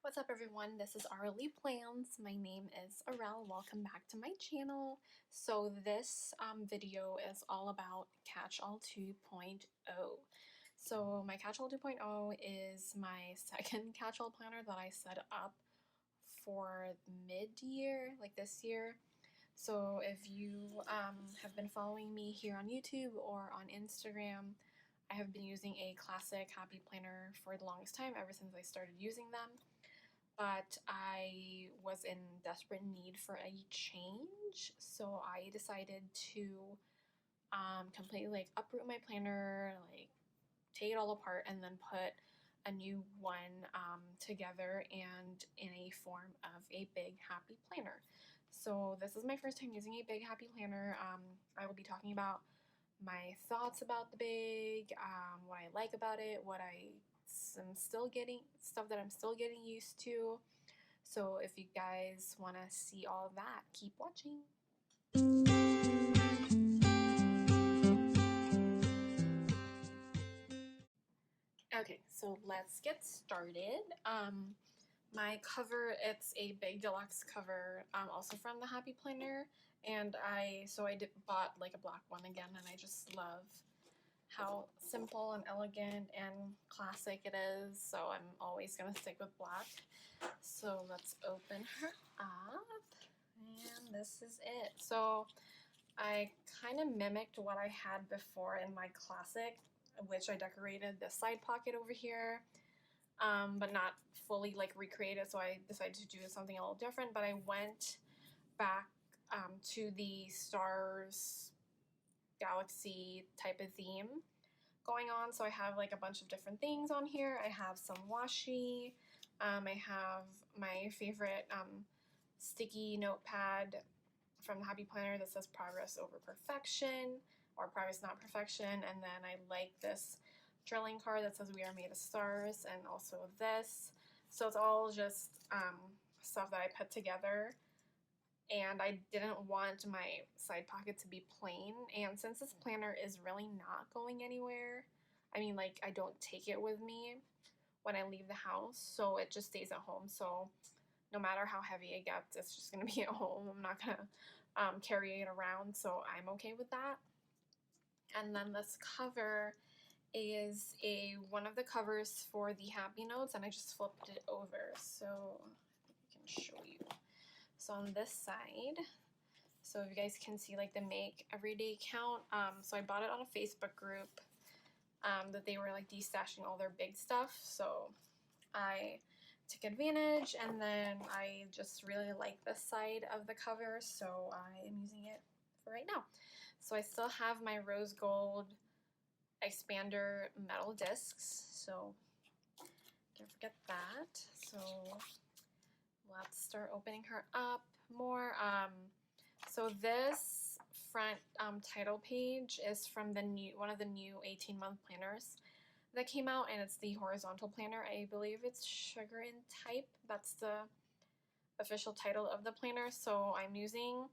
What's up everyone, this is Arlie Plans. My name is Arel. Welcome back to my channel. So this video is all about Catch-All 2.0. So my Catch-All 2.0 is my second Catch-All planner that I set up for mid-year, like this year. So if you have been following me here on YouTube or on Instagram, I have been using a classic Happy Planner for the longest time, ever since I started using them. But I was in desperate need for a change, so I decided to completely uproot my planner, take it all apart, and then put a new one together and in a form of a big happy planner. So this is my first time using a big happy planner. I will be talking about my thoughts about the big, what I like about it, what I'm still getting, stuff that I'm still getting used to. So if you guys want to see all of that, keep watching. Okay, so let's get started. My cover, it's a big deluxe cover, also from the Happy Planner, and I bought a black one again, and I just love how simple and elegant and classic it is, so I'm always gonna stick with black. So let's open her up, and this is it. So I kind of mimicked what I had before in my classic, which I decorated the side pocket over here, but not fully recreated, so I decided to do something a little different. But I went back to the stars galaxy type of theme going on. So I have a bunch of different things on here. I have some washi. I have my favorite sticky notepad from the Happy Planner that says progress over perfection, or progress not perfection. And then I like this drilling card that says we are made of stars, and also this. So it's all just stuff that I put together, and I didn't want my side pocket to be plain. And since this planner is really not going anywhere, I mean, I don't take it with me when I leave the house, so it just stays at home. So no matter how heavy it gets, it's just gonna be at home. I'm not gonna carry it around, so I'm okay with that. And then this cover is one of the covers for the Happy Notes, and I just flipped it over so I can show you. So on this side, so you guys can see the Make Everyday Count. So I bought it on a Facebook group that they were destashing all their big stuff. So I took advantage, and then I just really like this side of the cover, so I am using it for right now. So I still have my rose gold expander metal discs, so don't forget that. So let's start opening her up more. So this front title page is from one of the new 18-month planners that came out, and it's the horizontal planner. I believe it's Sugar and Type. That's the official title of the planner. So I'm using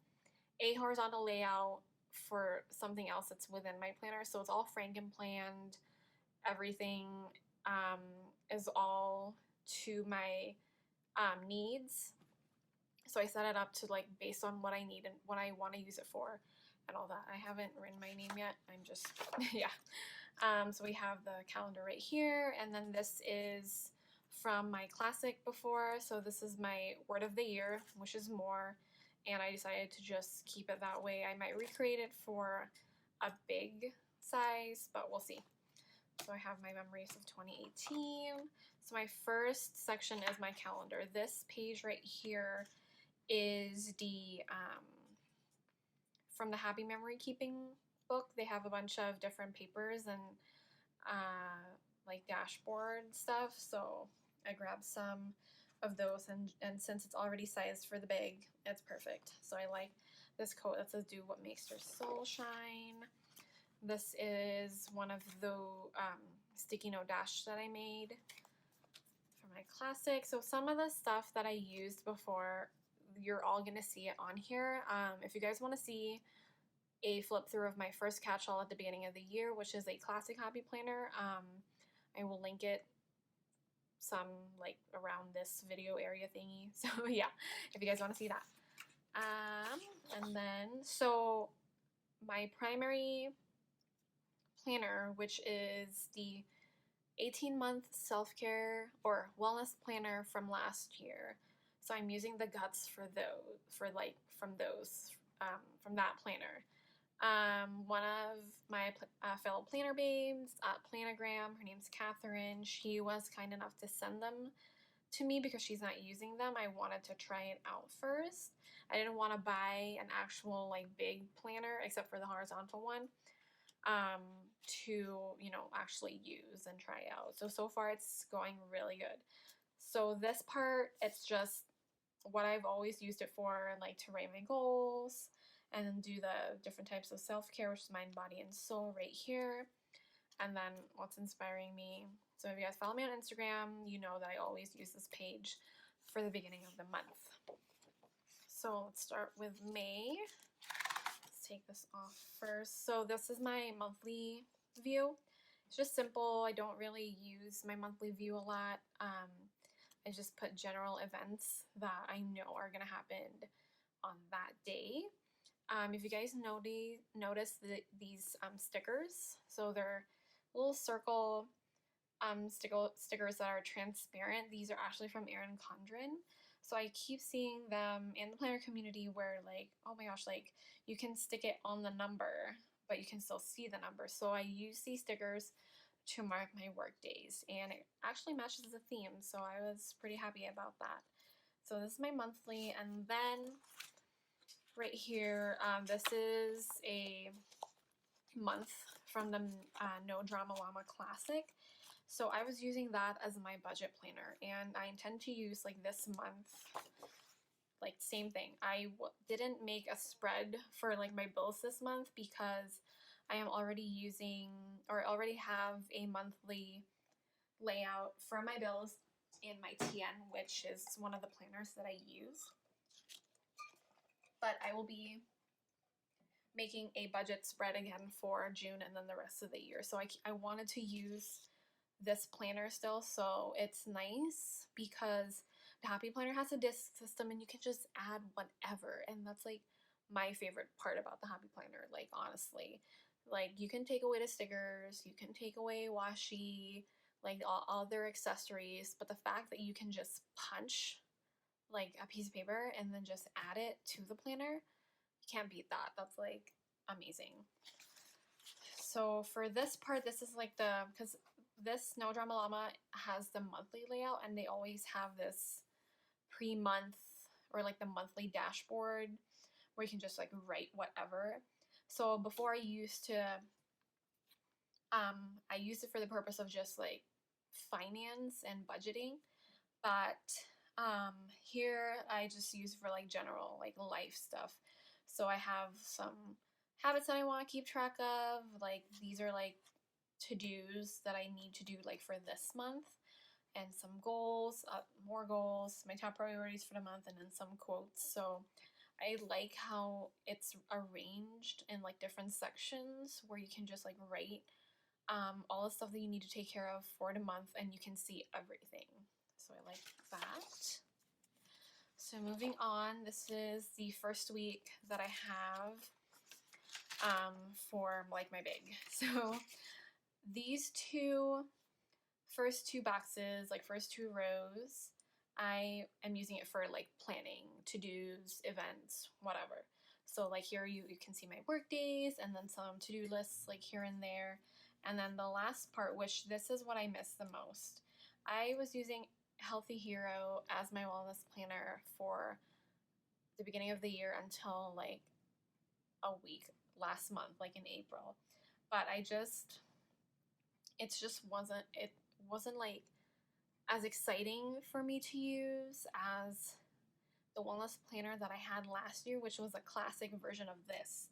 a horizontal layout for something else that's within my planner. So it's all Franken-planned. Everything is all to my needs. So I set it up to based on what I need and what I want to use it for and all that. I haven't written my name yet. I'm just, yeah. So we have the calendar right here, and then this is from my classic before. So this is my word of the year, which is more, and I decided to just keep it that way. I might recreate it for a big size, but we'll see. So I have my memories of 2018. So my first section is my calendar. This page right here is the from the Happy Memory Keeping book. They have a bunch of different papers and dashboard stuff, so I grabbed some of those, and since it's already sized for the big, it's perfect. So I like this quote that says, "Do what makes your soul shine." This is one of the sticky note dash that I made for my classic. So some of the stuff that I used before, you're all gonna see it on here. If you guys want to see a flip through of my first catch-all at the beginning of the year, which is a classic Happy Planner, I will link it some like around this video area thingy. So yeah, if you guys want to see that. And then, so my primary planner, which is the 18-month self-care or wellness planner from last year. So I'm using the guts for those, from that planner. One of my fellow planner babes at Planogram, her name's Catherine, she was kind enough to send them to me because she's not using them. I wanted to try it out first. I didn't want to buy an actual like big planner except for the horizontal one to, you know, actually use and try out. So far it's going really good. So this part, it's just what I've always used it for, like to write my goals and then do the different types of self-care, which is mind, body, and soul right here. And then what's inspiring me. So if you guys follow me on Instagram, you know that I always use this page for the beginning of the month. So let's start with May. Let's take this off first. So this is my monthly view. It's just simple. I don't really use my monthly view a lot. I just put general events that I know are going to happen on that day. If you guys notice these stickers, so they're little circle stickers that are transparent. These are actually from Erin Condren. So I keep seeing them in the planner community where like, oh my gosh, like you can stick it on the number, but you can still see the number. So I use these stickers to mark my work days, and it actually matches the theme. So I was pretty happy about that. So this is my monthly, and then right here, this is a month from the No Drama Llama Classic. So I was using that as my budget planner, and I intend to use like this month, like same thing. I didn't make a spread for like my bills this month because I am already using or already have a monthly layout for my bills in my TN, which is one of the planners that I use. But I will be making a budget spread again for June and then the rest of the year. So I wanted to use this planner still, so it's nice because the Happy Planner has a disc system and you can just add whatever, and that's like my favorite part about the Happy Planner, like honestly. Like you can take away the stickers, you can take away washi, like all their accessories, but the fact that you can just punch like a piece of paper and then just add it to the planner, you can't beat that. That's like amazing. So for this part, this is like because this No Drama Llama has the monthly layout, and they always have this pre-month or like the monthly dashboard where you can just like write whatever. So before I used it for the purpose of just like finance and budgeting, but here I just use for like general like life stuff. So I have some habits that I want to keep track of, like these are like to-dos that I need to do like for this month, and some goals, more goals, my top priorities for the month, and then some quotes. So I like how it's arranged in like different sections where you can just like write all the stuff that you need to take care of for the month, and you can see everything. So I like that. So moving on, this is the first week that I have for like my big. So these first two boxes, like first two rows, I am using it for like planning, to-dos, events, whatever. So like here you can see my work days and then some to-do lists like here and there. And then the last part, which this is what I miss the most. I was using Healthy Hero as my wellness planner for the beginning of the year until like a week last month, like in April. But it wasn't like as exciting for me to use as the wellness planner that I had last year, which was a classic version of this.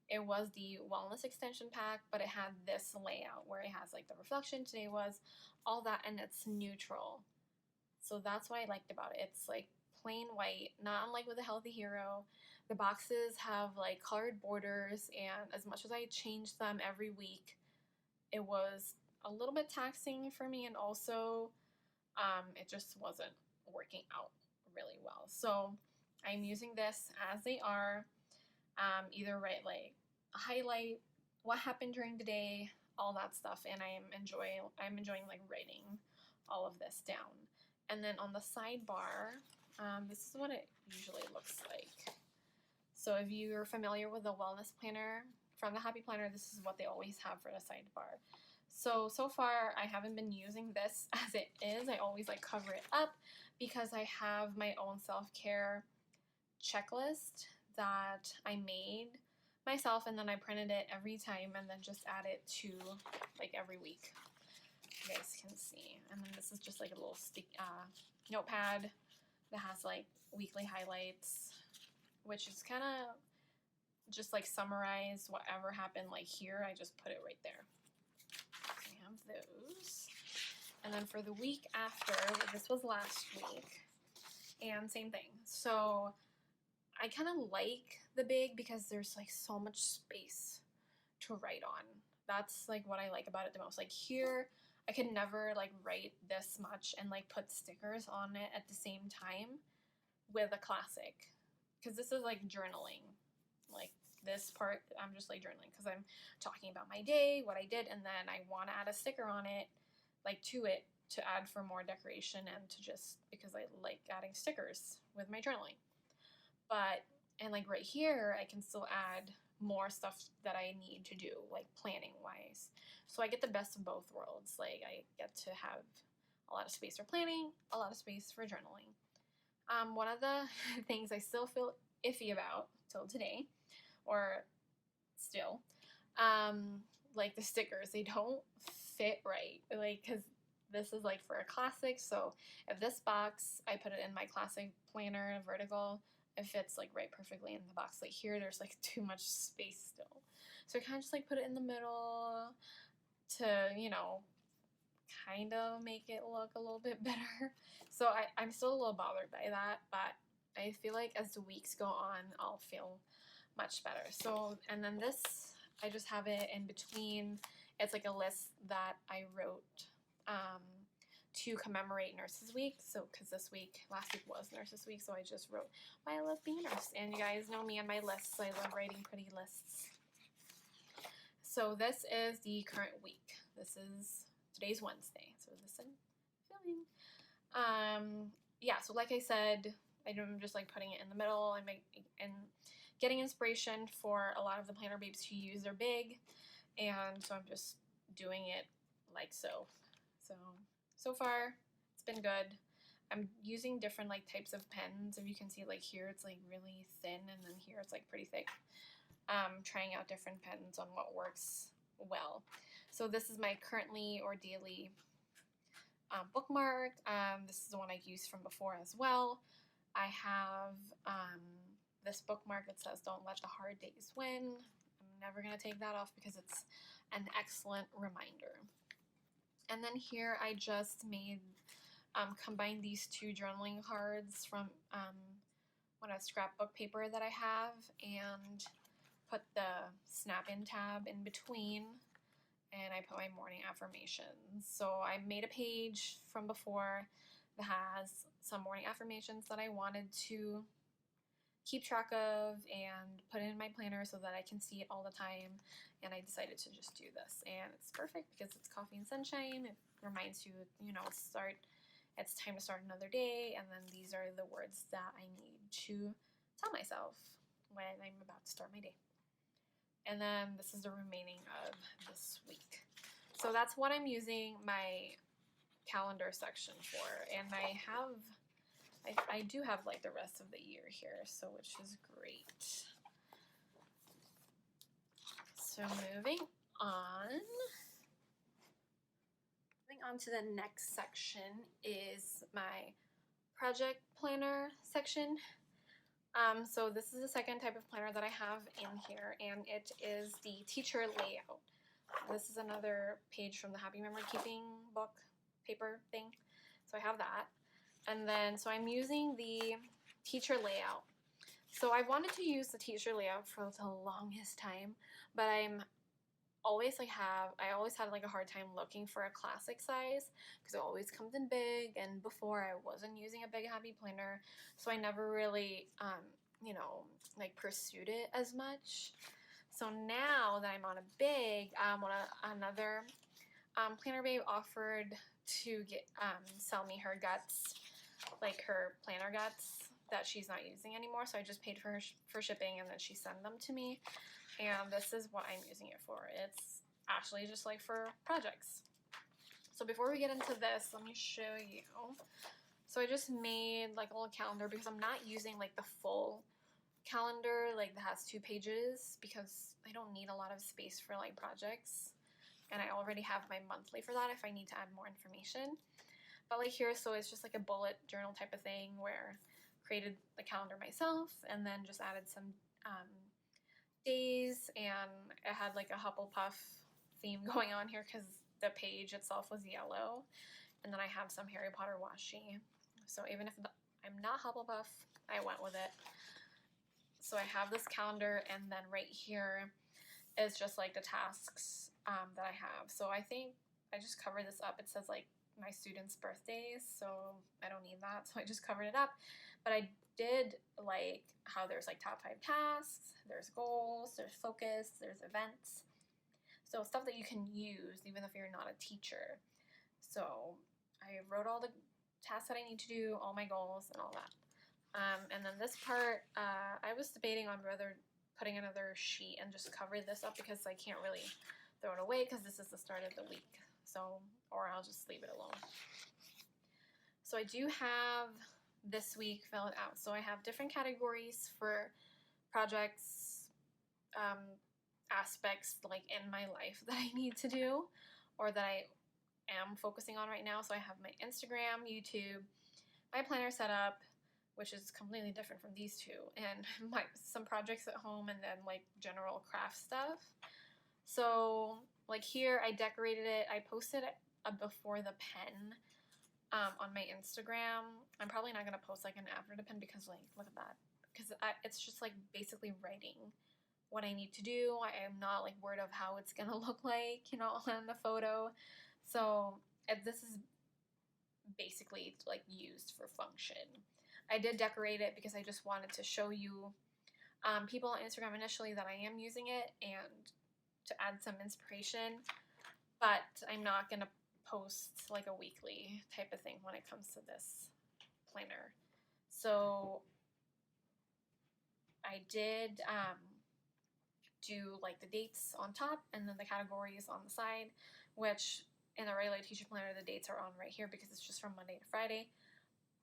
It was the wellness extension pack, but it had this layout where it has like the reflection, today was, all that, and it's neutral. So that's what I liked about it. It's like plain white, not unlike with the Healthy Hero. The boxes have like colored borders, and as much as I changed them every week, it was a little bit taxing for me, and also it just wasn't working out really well. So I'm using this as they are, either write like a highlight, what happened during the day, all that stuff, and I'm enjoying like writing all of this down. And then on the sidebar, this is what it usually looks like. So if you're familiar with the wellness planner from the Happy Planner, this is what they always have for the sidebar. So far I haven't been using this as it is. I always like cover it up because I have my own self-care checklist that I made myself, and then I printed it every time and then just add it to like every week. You guys can see. And then this is just like a little notepad that has like weekly highlights, which is kind of just like summarize whatever happened. Like here, I just put it right there. I have those. And then for the week after, this was last week, and same thing. So I kind of like the big because there's like so much space to write on. That's like what I like about it the most. Like here, I could never like write this much and like put stickers on it at the same time with a classic, because this is like journaling. Like this part, I'm just like journaling because I'm talking about my day, what I did, and then I want to add a sticker on it, like to it, to add for more decoration and to just because I like adding stickers with my journaling. But, and like right here, I can still add more stuff that I need to do, like planning wise. So I get the best of both worlds. Like I get to have a lot of space for planning, a lot of space for journaling. One of the things I still feel iffy about till today, or still, like the stickers, they don't fit right. Like, cause this is like for a classic. So if this box, I put it in my classic planner vertical, it fits like right perfectly in the box. Like here, there's like too much space still. So I kind of just like put it in the middle to, you know, kind of make it look a little bit better. So I'm still a little bothered by that, but I feel like as the weeks go on, I'll feel much better. So, and then this, I just have it in between. It's like a list that I wrote to commemorate Nurses Week. So, because last week was Nurses Week, so I just wrote, why I love being a nurse. And you guys know me and my lists. I love writing pretty lists. So this is the current week. Today's Wednesday. So this is filming. Yeah, so like I said, I'm just like putting it in the middle and getting inspiration for a lot of the planner babes who use their big. And so I'm just doing it like so. So far, it's been good. I'm using different like types of pens. If you can see, like here it's like really thin, and then here it's like pretty thick. Trying out different pens on what works well. So this is my currently or daily bookmark. This is the one I used from before as well. I have this bookmark that says don't let the hard days win. I'm never going to take that off because it's an excellent reminder. And then here I just combined these two journaling cards from one of scrapbook paper that I have and put the snap-in tab in between, and I put my morning affirmations. So I made a page from before that has some morning affirmations that I wanted to keep track of and put it in my planner so that I can see it all the time. And I decided to just do this, and it's perfect because it's coffee and sunshine. It reminds you, it's time to start another day. And then these are the words that I need to tell myself when I'm about to start my day. And then this is the remaining of this week. So that's what I'm using my calendar section for. And I do have like the rest of the year here, so which is great. So moving on to the next section is my project planner section. So this is the second type of planner that I have in here, and it is the teacher layout. This is another page from the Happy Memory Keeping book paper thing. So I have that. And then, so I'm using the teacher layout. So I wanted to use the teacher layout for the longest time, but I'm always I always had like a hard time looking for a classic size because it always comes in big, and before I wasn't using a big happy planner, so I never really you know, like pursued it as much. So now that I'm on a big, another Planner Babe offered to get sell me her guts, like her planner guts that she's not using anymore. So I just paid for shipping, and then she sent them to me. And this is what I'm using it for. It's actually just like for projects. So before we get into this, let me show you. So I just made like a little calendar because I'm not using like the full calendar like that has 2 pages because I don't need a lot of space for like projects, and I already have my monthly for that if I need to add more information. But like here, so it's just like a bullet journal type of thing where I created the calendar myself and then just added some days, and it had like a Hufflepuff theme going on here because the page itself was yellow, and then I have some Harry Potter washi. So even if I'm not Hufflepuff, I went with it. So I have this calendar, and then right here is just like the tasks that I have. So I think I just covered this up. It says like my students' birthdays, so I don't need that. So I just covered it up. But I did like how there's like top 5 tasks, there's goals, there's focus, there's events. So stuff that you can use even if you're not a teacher. So I wrote all the tasks that I need to do, all my goals and all that. And then this part, I was debating on whether putting another sheet and just cover this up because I can't really throw it away because this is the start of the week. So, or I'll just leave it alone. So I do have this week filled out. So I have different categories for projects, aspects like in my life that I need to do or that I am focusing on right now. So I have my Instagram, YouTube, my planner set up, which is completely different from these two, and some projects at home, and then like general craft stuff. So like here I decorated it. I posted a before the pen on my Instagram. I'm probably not gonna post like an after the pen because like look at that, because it's just like basically writing what I need to do. I am not like worried of how it's gonna look like, you know, on the photo. So this is basically like used for function. I did decorate it because I just wanted to show you people on Instagram initially that I am using it and to add some inspiration, but I'm not going to post like a weekly type of thing when it comes to this planner. So I did do like the dates on top and then the categories on the side, which in a regular teacher planner the dates are on right here because it's just from Monday to Friday.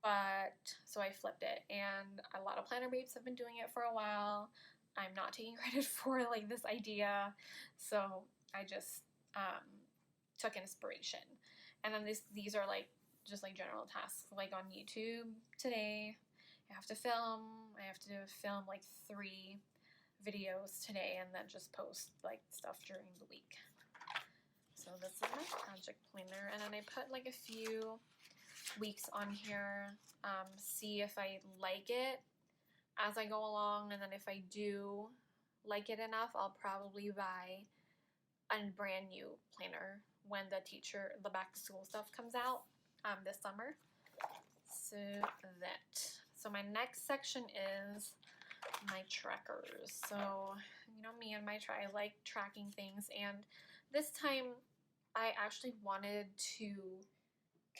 But so I flipped it, and a lot of planner babes have been doing it for a while. I'm not taking credit for like this idea, so I just took inspiration. And then these are like just like general tasks, like on YouTube today. I have to film like 3 videos today, and then just post like stuff during the week. So this is my project planner, and then I put like a few weeks on here, see if I like it as I go along, and then if I do like it enough, I'll probably buy a brand new planner when the back to school stuff comes out this summer. So my next section is my trackers. So you know me and my I like tracking things, and this time I actually wanted to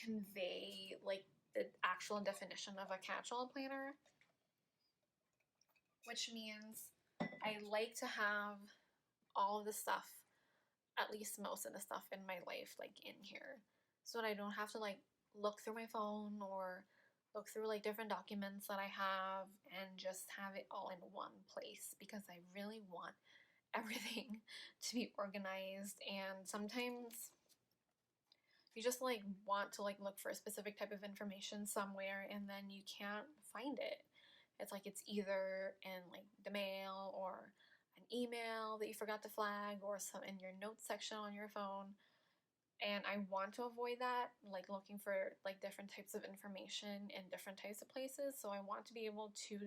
convey like the actual definition of a catch-all planner, which means I like to have all of the stuff, at least most of the stuff in my life, like in here, so that I don't have to like look through my phone or look through like different documents that I have and just have it all in one place, because I really want everything to be organized. And sometimes you just like want to like look for a specific type of information somewhere and then you can't find it. It's like it's either in like the mail or an email that you forgot to flag or some in your notes section on your phone. And I want to avoid that, like looking for like different types of information in different types of places. So I want to be able to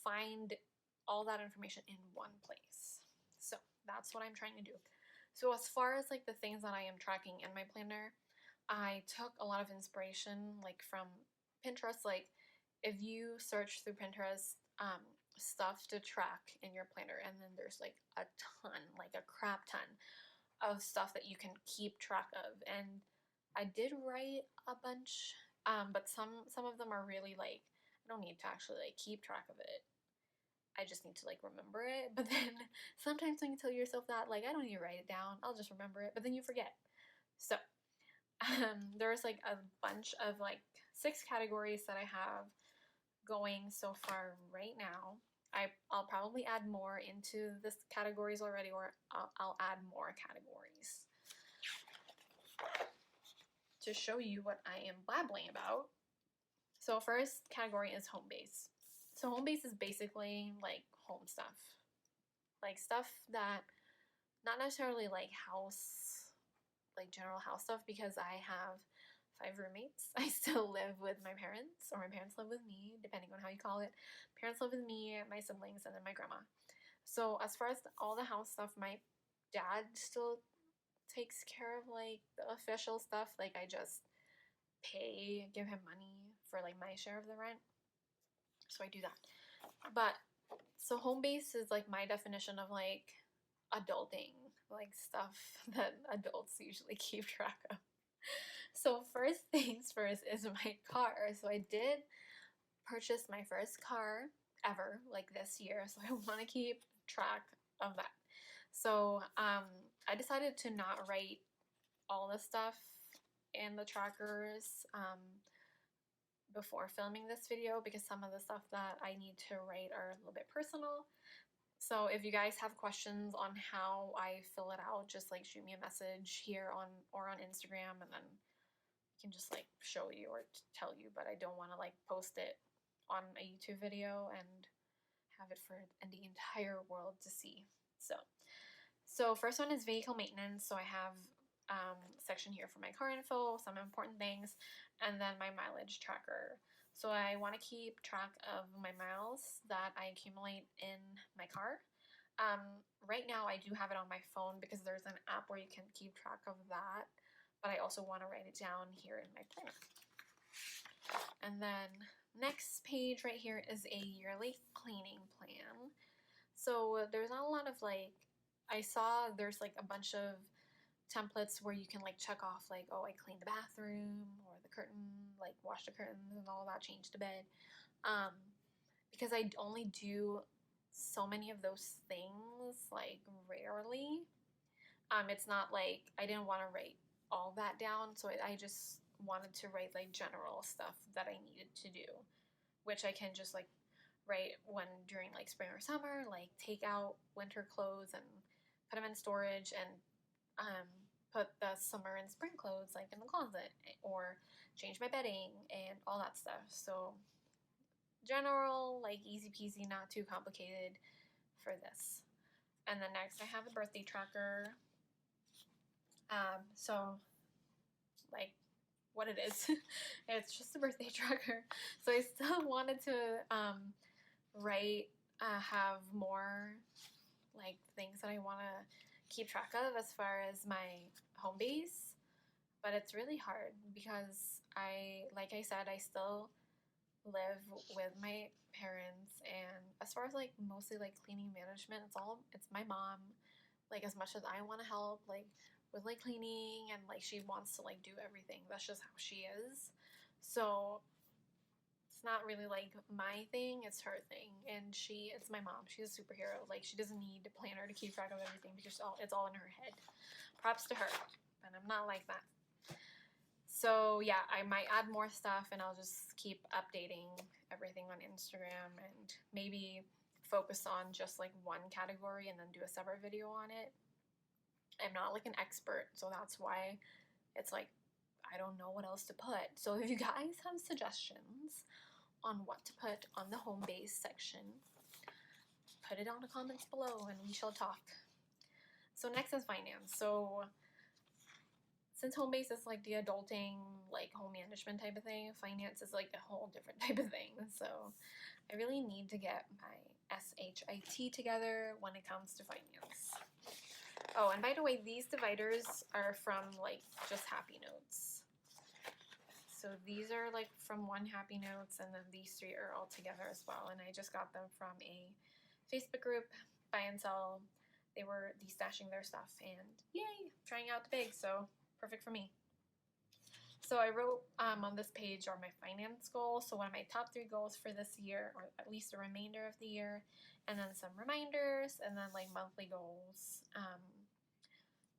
find all that information in one place. So that's what I'm trying to do. So as far as like the things that I am tracking in my planner, I took a lot of inspiration like from Pinterest. Like if you search through Pinterest, stuff to track in your planner, and then there's like a ton, like a crap ton of stuff that you can keep track of. And I did write a bunch, but some of them are really like I don't need to actually like keep track of it. I just need to like remember it. But then sometimes when you tell yourself that, like I don't need to write it down, I'll just remember it, but then you forget. So there's like a bunch of like 6 categories that I have going so far right now. I'll probably add more into this categories already, or I'll add more categories to show you what I am blabbling about. So first category is home base. So home base is basically like home stuff. Like stuff that not necessarily like house, like general house stuff, because I have 5 roommates. I still live with my parents, or my parents live with me, depending on how you call it. Parents live with me, my siblings, and then my grandma. So as far as all the house stuff, my dad still takes care of like the official stuff. Like I just give him money for like my share of the rent. So I do that. But so home base is like my definition of like adulting, like stuff that adults usually keep track of. So first things first is my car. So I did purchase my first car ever, like this year. So I want to keep track of that. So I decided to not write all the stuff in the trackers before filming this video, because some of the stuff that I need to write are a little bit personal. So if you guys have questions on how I fill it out, just like shoot me a message here on Instagram, and then I can just like show you or tell you. But I don't want to like post it on a YouTube video and have it for the entire world to see. So first one is vehicle maintenance. So I have section here for my car info, some important things, and then my mileage tracker. So I want to keep track of my miles that I accumulate in my car. Right now I do have it on my phone because there's an app where you can keep track of that, but I also want to write it down here in my planner. And then next page right here is a yearly cleaning plan. So there's not a lot of like, I saw there's like a bunch of templates where you can like check off like, oh, I cleaned the bathroom or the curtain, like wash the curtains and all that, change the bed. Because I only do so many of those things, like rarely. It's not like I didn't want to write all that down, so I just wanted to write like general stuff that I needed to do, which I can just like write when during like spring or summer, like take out winter clothes and put them in storage, and put the summer and spring clothes like in the closet, or change my bedding and all that stuff. So general, like easy peasy, not too complicated for this. And then next I have a birthday tracker. So like what it is, it's just a birthday tracker. So I still wanted to write, have more like things that I want to keep track of as far as my home base, but it's really hard because like I said, I still live with my parents, and as far as like mostly like cleaning management, it's my mom. Like as much as I want to help like with like cleaning, and like she wants to like do everything, that's just how she is. So it's not really like my thing, it's her thing. And it's my mom, she's a superhero. Like she doesn't need a planner to keep track of everything because it's all in her head. Props to her, but I'm not like that. So yeah, I might add more stuff, and I'll just keep updating everything on Instagram, and maybe focus on just like one category and then do a separate video on it. I'm not like an expert, so that's why it's like I don't know what else to put. So if you guys have suggestions on what to put on the home base section, put it on the comments below and we shall talk. So next is finance. So since home base is like the adulting, like home management type of thing, finance is like a whole different type of thing. So I really need to get my SHIT together when it comes to finance. Oh, and by the way, these dividers are from like just Happy Notes. So these are like from one Happy Notes, and then these three are all together as well. And I just got them from a Facebook group, buy and sell. They were destashing their stuff, and yay, trying out the big, so perfect for me. So I wrote on this page are my finance goals. So what are my top 3 goals for this year, or at least the remainder of the year, and then some reminders, and then like monthly goals,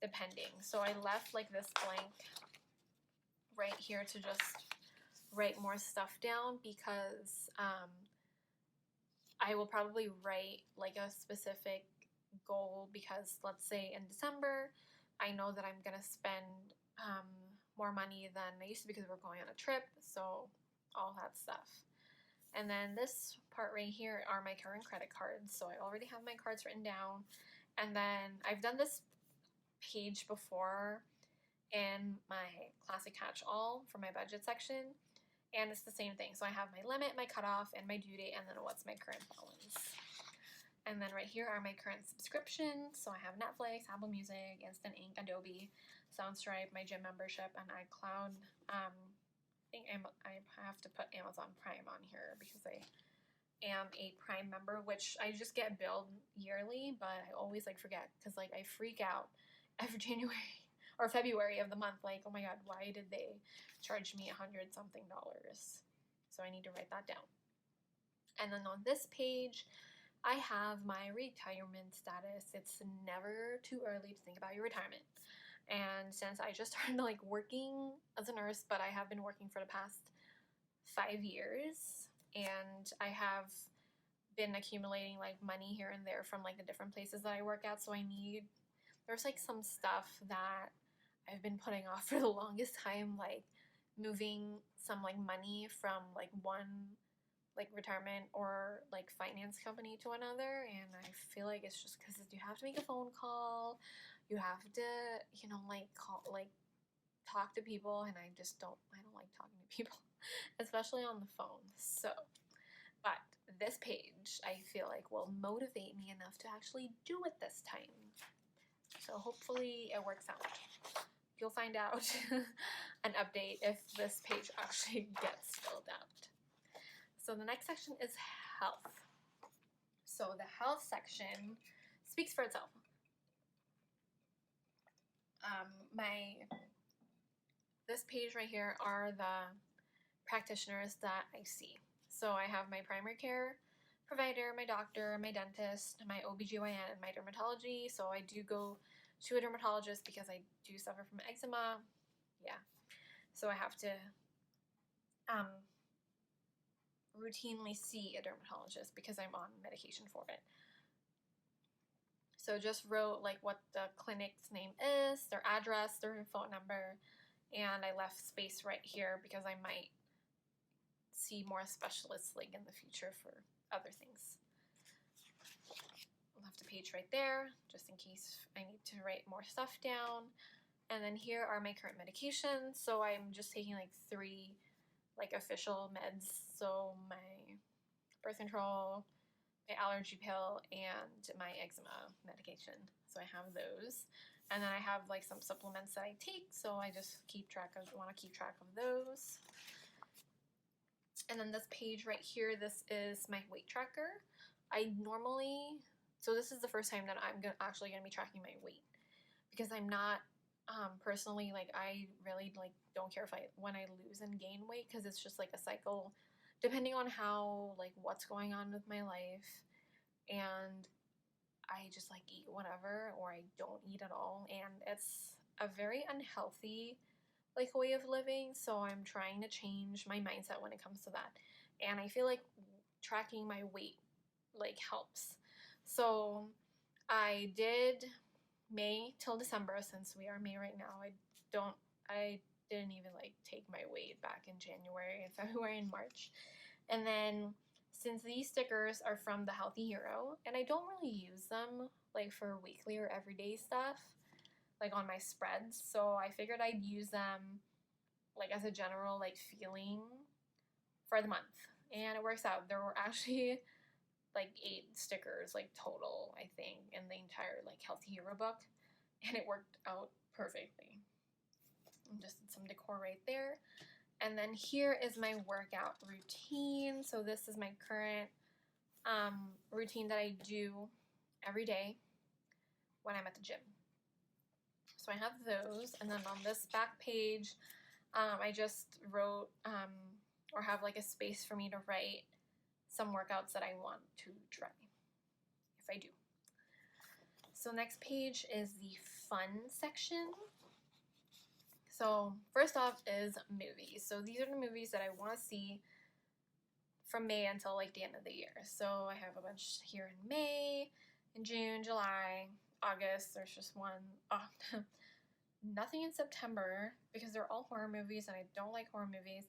depending. So I left like this blank right here to just write more stuff down, because I will probably write like a specific goal, because let's say in December, I know that I'm gonna spend more money than I used to because we're going on a trip, so all that stuff. And then this part right here are my current credit cards. So I already have my cards written down. And then I've done this page before in my classic catch-all for my budget section. And it's the same thing. So I have my limit, my cutoff, and my due date, and then what's my current balance. And then right here are my current subscriptions. So I have Netflix, Apple Music, Instant Ink, Adobe, Soundstripe, my gym membership, and iCloud. I think I have to put Amazon Prime on here because I am a Prime member, which I just get billed yearly, but I always like forget, because like I freak out every January or February of the month, like, oh my god, why did they charge me $100-something? So I need to write that down. And then on this page, I have my retirement status. It's never too early to think about your retirement. And since I just started like working as a nurse, but I have been working for the past 5 years, and I have been accumulating like money here and there from like the different places that I work at. So there's like some stuff that I've been putting off for the longest time, like moving some like money from like one like retirement or like finance company to another. And I feel like it's just because you have to make a phone call, you have to, like talk to people, and I don't like talking to people, especially on the phone. So, but this page I feel like will motivate me enough to actually do it this time. So hopefully it works out. You'll find out an update if this page actually gets filled out. So the next section is health. So the health section speaks for itself. This page right here are the practitioners that I see. So I have my primary care provider, my doctor, my dentist, my OBGYN, and my dermatology. So I do go to a dermatologist because I do suffer from eczema. Yeah. So I have to routinely see a dermatologist because I'm on medication for it. So just wrote like what the clinic's name is, their address, their phone number, and I left space right here because I might see more specialists like in the future for other things. Left a page right there just in case I need to write more stuff down. And then here are my current medications. So I'm just taking like 3 like official meds. So my birth control, my allergy pill, and my eczema medication. So I have those. And then I have like some supplements that I take, so I just want to keep track of those. And then this page right here, this is my weight tracker. So this is the first time that I'm actually going to be tracking my weight, because I'm not personally, like, I really like don't care when I lose and gain weight, because it's just like a cycle depending on how, like, what's going on with my life, and I just like eat whatever, or I don't eat at all, and it's a very unhealthy like way of living. So I'm trying to change my mindset when it comes to that, and I feel like tracking my weight like helps. So I did May till December, since we are May right now. I didn't even like take my weight back in January and February and March. And then since these stickers are from the Healthy Hero, and I don't really use them like for weekly or everyday stuff, like on my spreads, so I figured I'd use them like as a general like feeling for the month. and it works out. There were actually like 8 stickers like total, I think, in the entire like Healthy Hero book, and it worked out perfectly. And just did some decor right there. And then here is my workout routine. So this is my current routine that I do every day when I'm at the gym. So I have those, and then on this back page, I just wrote or have like a space for me to write some workouts that I want to try, if I do. So next page is the fun section. So first off is movies. So these are the movies that I want to see from May until like the end of the year. So I have a bunch here in May, in June, July, August. There's just one. Oh, nothing in September because they're all horror movies and I don't like horror movies.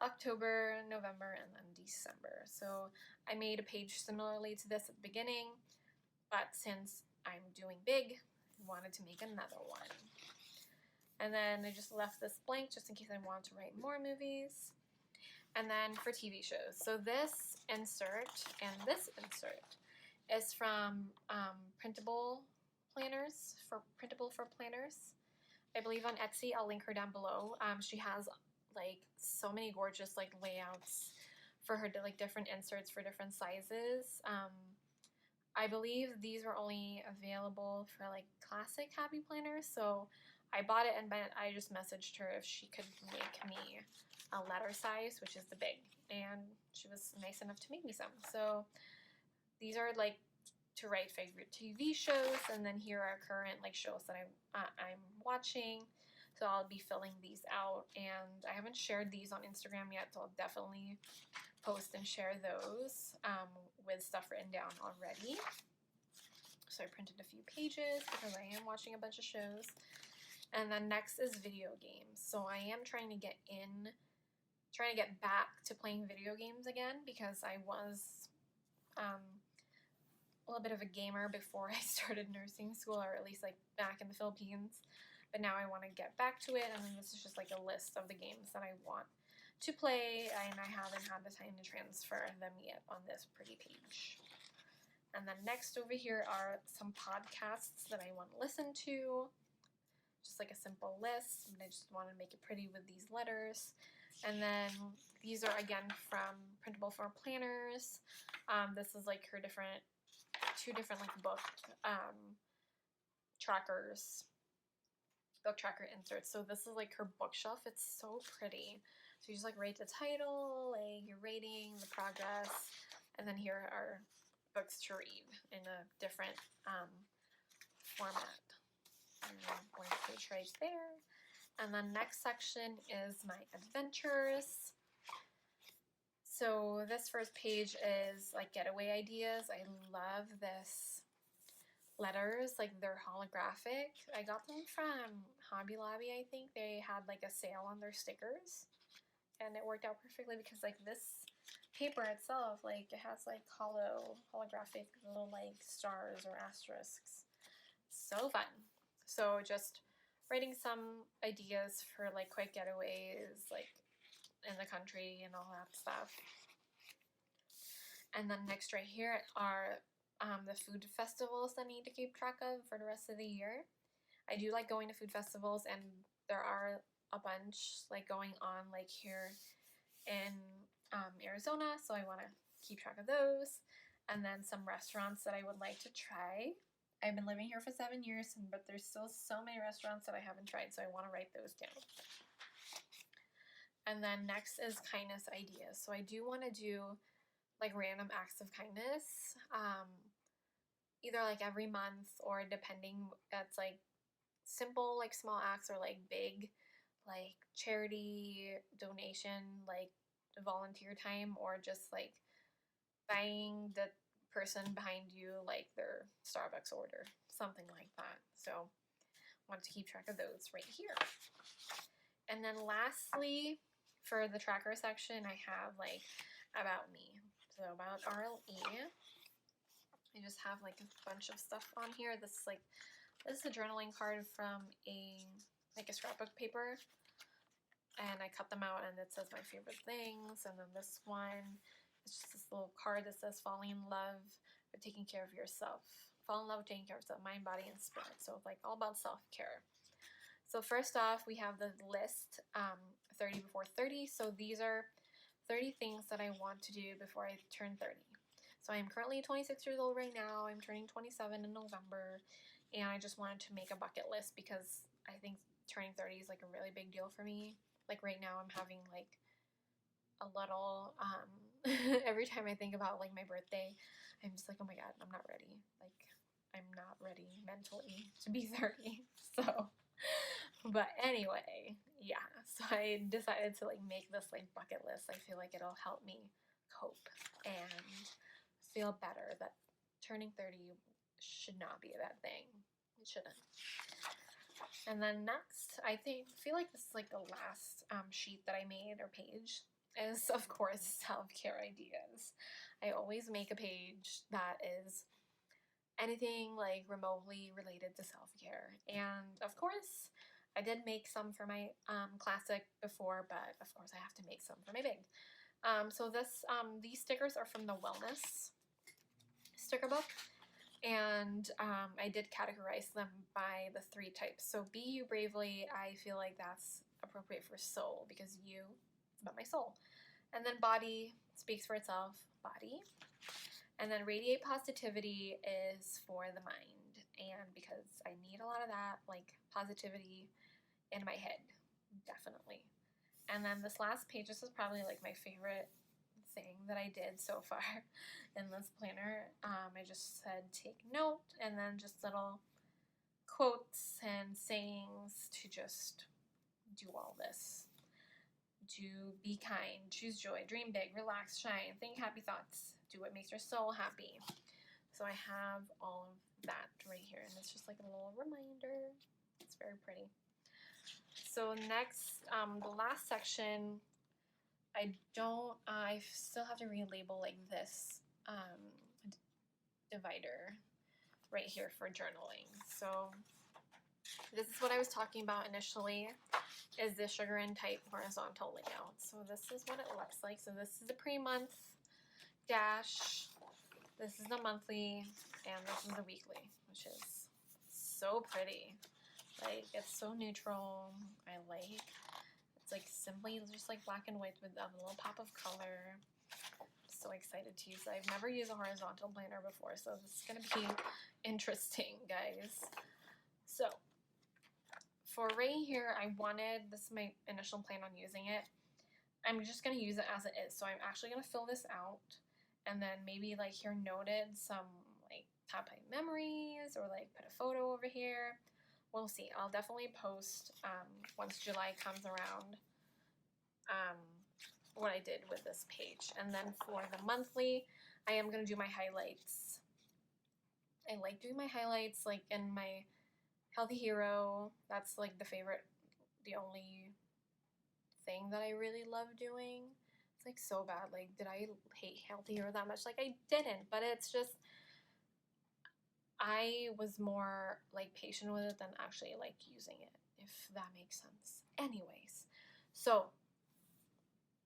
October, November, and then December. So I made a page similarly to this at the beginning, but since I'm doing big, I wanted to make another one. And then I just left this blank just in case I want to write more movies. And then for TV shows. So this insert and this insert is from Printable Planners, Printable for Planners. I believe on Etsy. I'll link her down below. She has like so many gorgeous like layouts for her like different inserts for different sizes. I believe these were only available for like classic Happy Planners, so I bought it and I just messaged her if she could make me a letter size, which is the big, and she was nice enough to make me some. So these are like to write favorite TV shows, and then here are current like shows that I'm watching. So I'll be filling these out, and I haven't shared these on Instagram yet, so I'll definitely post and share those with stuff written down already. So I printed a few pages because I am watching a bunch of shows. And then next is video games. So I am trying to get back to playing video games again because I was a little bit of a gamer before I started nursing school, or at least like back in the Philippines. But now I want to get back to it, and then this is just like a list of the games that I want to play, and I haven't had the time to transfer them yet on this pretty page. And then next over here are some podcasts that I want to listen to. Just like a simple list, and I just want to make it pretty with these letters. And then these are again from Printable for Planners. This is like her two different like book trackers, book tracker inserts. So this is like her bookshelf. It's so pretty. So you just like write the title, like your rating, the progress, and then here are books to read in a different format. And blank page right there. And the next section is my adventures. So this first page is like getaway ideas. I love this letters, like they're holographic. I got them from Hobby Lobby, I think. They had like a sale on their stickers, and it worked out perfectly because like this paper itself, like it has like holographic little like stars or asterisks. So fun. So just writing some ideas for like quick getaways, like in the country and all that stuff. And then next right here are the food festivals that I need to keep track of for the rest of the year. I do like going to food festivals, and there are a bunch like going on like here in Arizona, so I want to keep track of those. And then some restaurants that I would like to try. I've been living here for 7 years, but there's still so many restaurants that I haven't tried, so I want to write those down. And then next is kindness ideas. So I do want to do like random acts of kindness, either like every month or depending, that's like simple like small acts or like big like charity donation, like volunteer time, or just like buying the person behind you like their Starbucks order, something like that. So I want to keep track of those right here. And then lastly, for the tracker section, I have like about me. So about RLE. I just have like a bunch of stuff on here. This is a journaling card from a scrapbook paper, and I cut them out and it says my favorite things. And then this one It's just this little card that says falling in love with taking care of yourself. Fall in love with taking care of yourself, mind, body, and spirit. So it's like all about self-care. So first off, we have the list, 30 before 30. So these are 30 things that I want to do before I turn 30. So I'm currently 26 years old right now. I'm turning 27 in November. And I just wanted to make a bucket list because I think turning 30 is like a really big deal for me. Like right now I'm having like a little, every time I think about like my birthday, I'm just like, oh my God, I'm not ready. Like I'm not ready mentally to be 30. So, but anyway, yeah. So I decided to like make this like bucket list. I feel like it'll help me cope and feel better that turning 30 should not be a bad thing. It shouldn't. And then next, I feel like this is like the last sheet that I made or page is of course self-care ideas. I always make a page that is anything like remotely related to self-care. And of course, I did make some for my classic before, but of course I have to make some for my big. So these stickers are from the Wellness sticker book. And I did categorize them by the 3 types. So be you bravely, I feel like that's appropriate for soul because you, it's about my soul. And then body speaks for itself, body. And then radiate positivity is for the mind. And because I need a lot of that, like positivity in my head, definitely. And then this last page, this is probably like my favorite thing that I did so far in this planner. I just said take note and then just little quotes and sayings to just do all this. To be kind, choose joy, dream big, relax, shine, think happy thoughts, do what makes your soul happy. So I have all of that right here and it's just like a little reminder. It's very pretty. So next, the last section, I still have to relabel like this divider right here for journaling. So this is what I was talking about initially, is the sugar and type horizontal layout. So this is what it looks like. So this is the pre-month dash, this is the monthly, and this is the weekly, which is so pretty. Like it's so neutral. I like. Like simply just like black and white with a little pop of color. So excited to use it. I've never used a horizontal planner before, so this is gonna be interesting, guys. So for right here, this is my initial plan on using it. I'm just gonna use it as it is. So I'm actually gonna fill this out and then maybe like here noted some like top 5 memories or like put a photo over here. We'll see. I'll definitely post once July comes around what I did with this page. And then for the monthly, I am going to do my highlights. I like doing my highlights like in my Healthy Hero. That's like the only thing that I really love doing. It's like so bad. Like, did I hate Healthy Hero that much? Like, I didn't, but it's just I was more like patient with it than actually like using it, if that makes sense. Anyways, so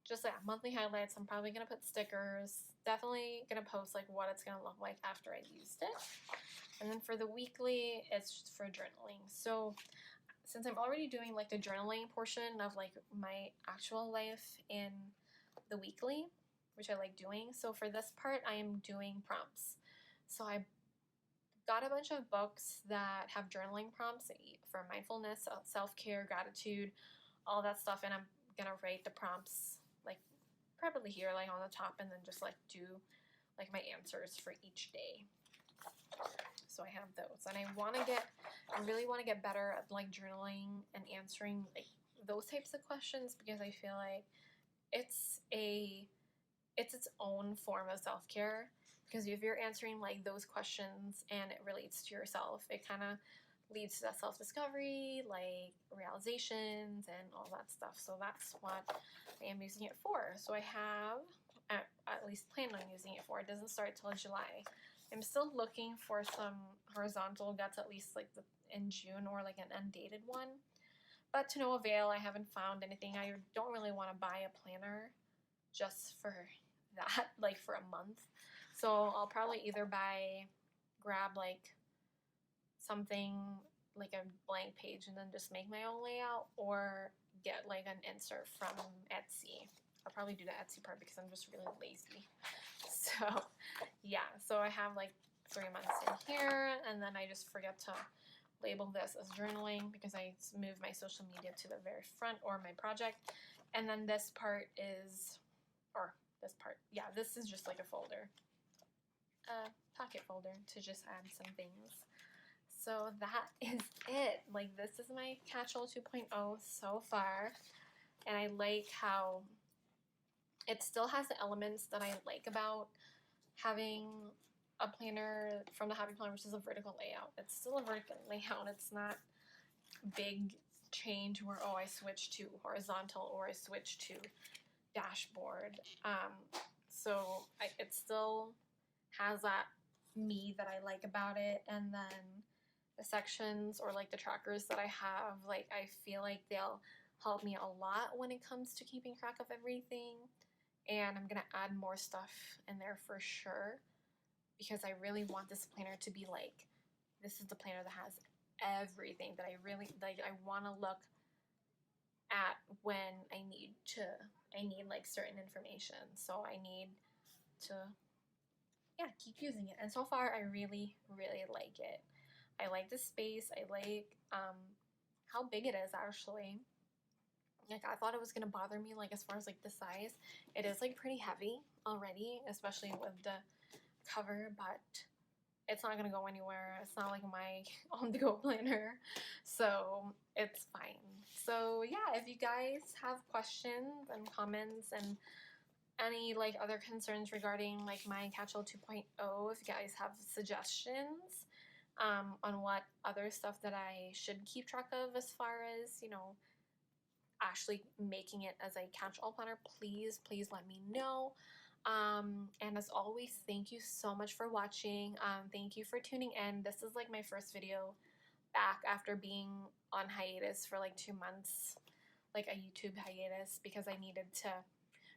just like monthly highlights, I'm probably gonna put stickers. Definitely gonna post like what it's gonna look like after I used it. And then for the weekly, it's just for journaling. So since I'm already doing like the journaling portion of like my actual life in the weekly, which I like doing, so for this part, I am doing prompts. So I got a bunch of books that have journaling prompts for mindfulness, self-care, gratitude, all that stuff, and I'm gonna write the prompts like probably here like on the top and then just like do like my answers for each day. So I have those and I really want to get better at like journaling and answering like those types of questions because I feel like it's its own form of self-care. Because if you're answering like those questions and it relates to yourself, it kind of leads to that self-discovery, like realizations and all that stuff. So that's what I am using it for. So I have, at least plan on using it for. It doesn't start till July. I'm still looking for some horizontal that's at least like in June or like an undated one. But to no avail, I haven't found anything. I don't really want to buy a planner just for that like for a month. So I'll probably either grab like something like a blank page and then just make my own layout, or get like an insert from Etsy. I'll probably do the Etsy part because I'm just really lazy. So yeah, so I have like 3 months in here, and then I just forget to label this as journaling because I moved my social media to the very front, or my project. And then this part is, or this part, yeah, this is just like a folder, a pocket folder to just add some things. So that is it. Like, this is my Catch-All 2.0 so far, and I like how it still has the elements that I like about having a planner from the Happy Planner, which is a vertical layout. It's still a vertical layout. It's not big change where, oh, I switch to horizontal or I switch to dashboard. So it still has that me that I like about it. And then the sections, or like the trackers that I have, like I feel like they'll help me a lot when it comes to keeping track of everything. And I'm gonna add more stuff in there for sure, because I really want this planner to be like, this is the planner that has everything that I really like. I want to look at when I need like certain information, so I need to, yeah, keep using it. And so far I really like it. I like the space. I like how big it is actually. Like, I thought it was gonna bother me, like as far as like the size. It is like pretty heavy already, especially with the cover, but it's not gonna go anywhere. It's not like my on-the-go planner, so it's fine. So yeah, if you guys have questions and comments and any like other concerns regarding like my Catch-All 2.0, if you guys have suggestions on what other stuff that I should keep track of as far as, you know, actually making it as a catch-all planner, please let me know. And as always, thank you so much for watching. Thank you for tuning in. This is like my first video back after being on hiatus for like 2 months, like a YouTube hiatus, because I needed to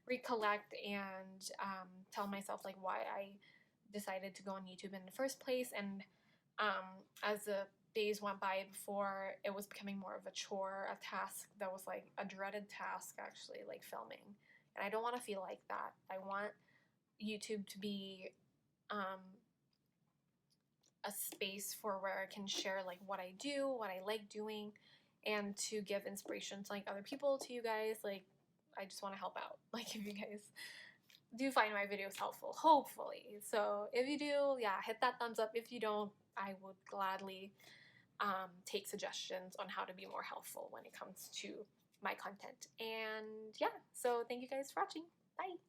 recollect and tell myself like why I decided to go on YouTube in the first place. And as the days went by before, it was becoming more of a chore, a task that was like a dreaded task, actually, like filming. And I don't want to feel like that. I want YouTube to be a space for where I can share like what I do, what I like doing, and to give inspiration to like other people, to you guys. Like, I just want to help out. Like, if you guys do find my videos helpful, hopefully. So if you do, yeah, hit that thumbs up. If you don't, I would gladly take suggestions on how to be more helpful when it comes to my content. And yeah, so thank you guys for watching. Bye.